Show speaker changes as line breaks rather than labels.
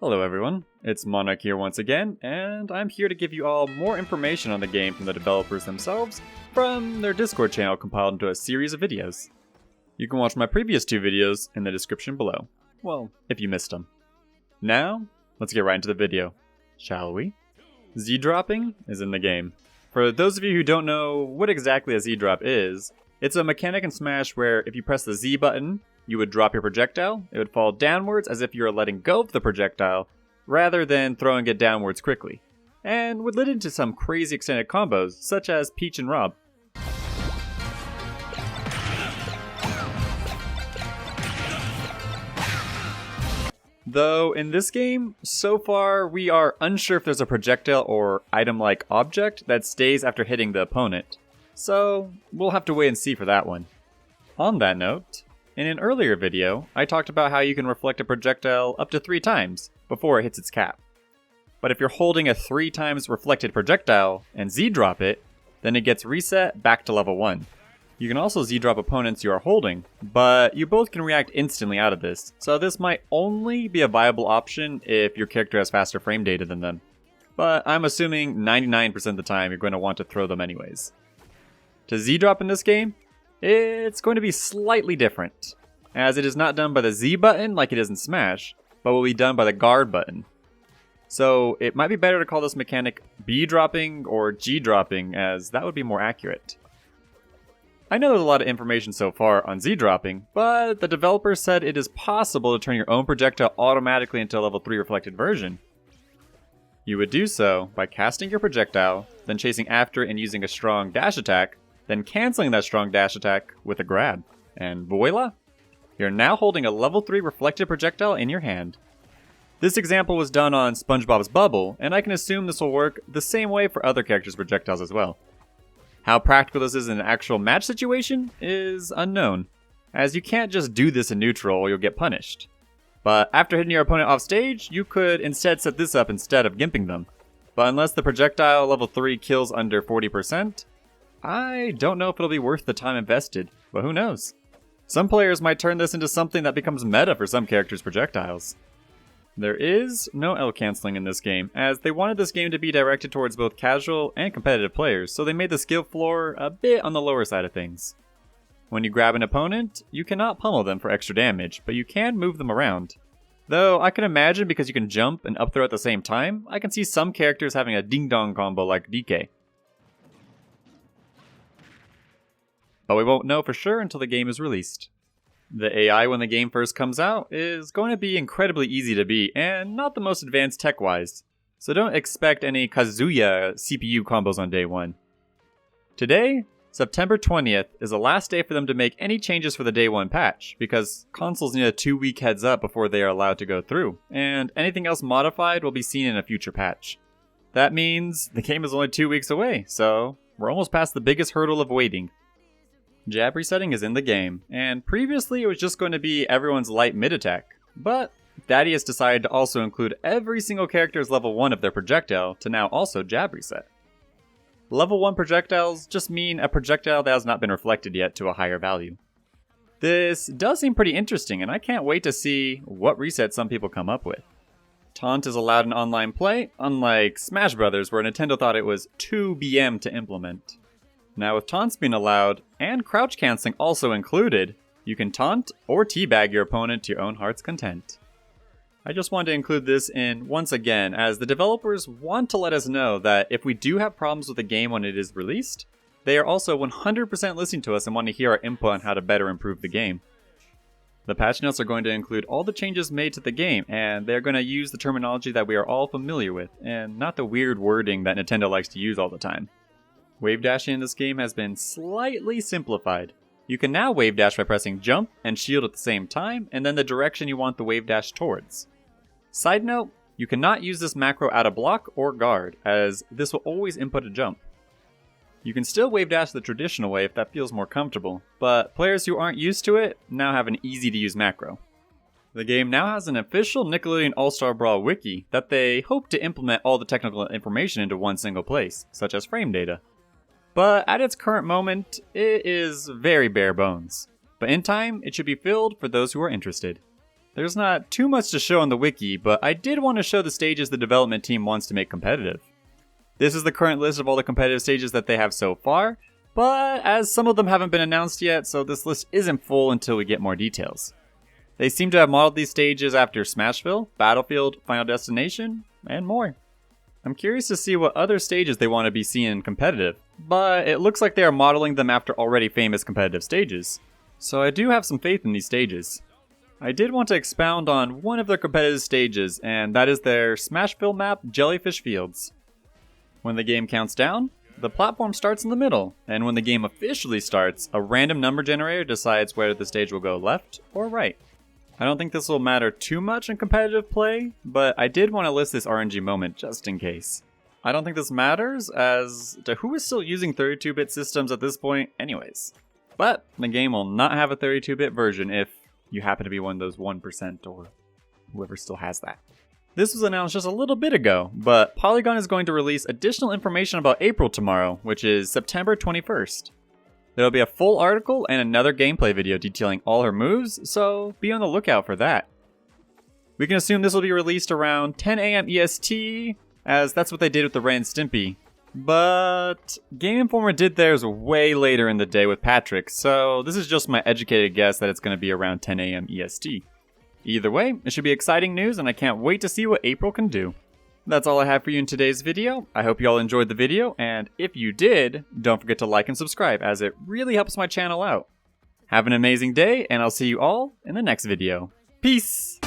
Hello everyone, it's Monarch here once again, and I'm here to give you all more information on the game from the developers themselves from their Discord channel compiled into a series of videos. You can watch my previous two videos in the description below. Well, if you missed them. Now, let's get right into the video, shall we? Zdropping is in the game. For those of you who don't know what exactly a Z-drop is, it's a mechanic in Smash where if you press the Z button, you would drop your projectile. It would fall downwards as if you were letting go of the projectile, rather than throwing it downwards quickly, and would lead into some crazy extended combos, such as Peach and Rob. Though in this game, so far we are unsure if there's a projectile or item-like object that stays after hitting the opponent, so we'll have to wait and see for that one. On that note, in an earlier video, I talked about how you can reflect a projectile up to 3 times before it hits its cap. But if you're holding a 3 times reflected projectile and Z-drop it, then it gets reset back to level 1. You can also Z-drop opponents you are holding, but you both can react instantly out of this, so this might only be a viable option if your character has faster frame data than them. But I'm assuming 99% of the time you're going to want to throw them anyways. To Z-drop in this game, it's going to be slightly different, as it is not done by the Z button like it is in Smash, but will be done by the guard button. So it might be better to call this mechanic B dropping or G dropping, as that would be more accurate. I know there's a lot of information so far on Z dropping, but the developers said it is possible to turn your own projectile automatically into a level 3 reflected version. You would do so by casting your projectile, then chasing after it and using a strong dash attack, then canceling that strong dash attack with a grab. And voila! You're now holding a level 3 reflected projectile in your hand. This example was done on Spongebob's bubble, and I can assume this will work the same way for other characters' projectiles as well. How practical this is in an actual match situation is unknown, as you can't just do this in neutral or you'll get punished. But after hitting your opponent off stage, you could instead set this up instead of gimping them. But unless the projectile level 3 kills under 40%, I don't know if it'll be worth the time invested, but who knows? Some players might turn this into something that becomes meta for some characters' projectiles. There is no L canceling in this game, as they wanted this game to be directed towards both casual and competitive players, so they made the skill floor a bit on the lower side of things. When you grab an opponent, you cannot pummel them for extra damage, but you can move them around. Though I can imagine because you can jump and up throw at the same time, I can see some characters having a ding-dong combo like DK. But we won't know for sure until the game is released. The AI when the game first comes out is going to be incredibly easy to beat and not the most advanced tech-wise, so don't expect any Kazuya CPU combos on day 1. Today, September 20th, is the last day for them to make any changes for the day 1 patch, because consoles need a 2-week heads up before they are allowed to go through, and anything else modified will be seen in a future patch. That means the game is only 2 weeks away, so we're almost past the biggest hurdle of waiting. Jab resetting is in the game, and previously it was just going to be everyone's light mid attack, but Thaddeus decided to also include every single character's level 1 of their projectile to now also jab reset. Level 1 projectiles just mean a projectile that has not been reflected yet to a higher value. This does seem pretty interesting, and I can't wait to see what reset some people come up with. Taunt is allowed in online play, unlike Smash Bros. Where Nintendo thought it was too BM to implement. Now with taunts being allowed, and crouch canceling also included, you can taunt or teabag your opponent to your own heart's content. I just wanted to include this in once again, as the developers want to let us know that if we do have problems with the game when it is released, they are also 100% listening to us and want to hear our input on how to better improve the game. The patch notes are going to include all the changes made to the game, and they're going to use the terminology that we are all familiar with, and not the weird wording that Nintendo likes to use all the time. Wavedashing in this game has been slightly simplified. You can now wave dash by pressing jump and shield at the same time, and then the direction you want the wave dash towards. Side note, you cannot use this macro out of block or guard, as this will always input a jump. You can still wave dash the traditional way if that feels more comfortable, but players who aren't used to it now have an easy to use macro. The game now has an official Nickelodeon All-Star Brawl wiki that they hope to implement all the technical information into one single place, such as frame data. But at its current moment, it is very bare bones. But in time, it should be filled for those who are interested. There's not too much to show on the wiki, but I did want to show the stages the development team wants to make competitive. This is the current list of all the competitive stages that they have so far, but as some of them haven't been announced yet, so this list isn't full until we get more details. They seem to have modeled these stages after Smashville, Battlefield, Final Destination, and more. I'm curious to see what other stages they want to be seeing competitive, but it looks like they are modeling them after already famous competitive stages. So I do have some faith in these stages. I did want to expound on one of their competitive stages, and that is their Smashville map, Jellyfish Fields. When the game counts down, the platform starts in the middle, and when the game officially starts, a random number generator decides whether the stage will go left or right. I don't think this will matter too much in competitive play, but I did want to list this RNG moment just in case. I don't think this matters as to who is still using 32-bit systems at this point anyways. But the game will not have a 32-bit version if you happen to be one of those 1% or whoever still has that. This was announced just a little bit ago, but Polygon is going to release additional information about April tomorrow, which is September 21st. There will be a full article and another gameplay video detailing all her moves, so be on the lookout for that. We can assume this will be released around 10 AM EST, as that's what they did with the Ren and Stimpy. But Game Informer did theirs way later in the day with Patrick, so this is just my educated guess that it's going to be around 10 AM EST. Either way, it should be exciting news and I can't wait to see what April can do. That's all I have for you in today's video. I hope you all enjoyed the video, and if you did, don't forget to like and subscribe as it really helps my channel out. Have an amazing day, and I'll see you all in the next video. Peace!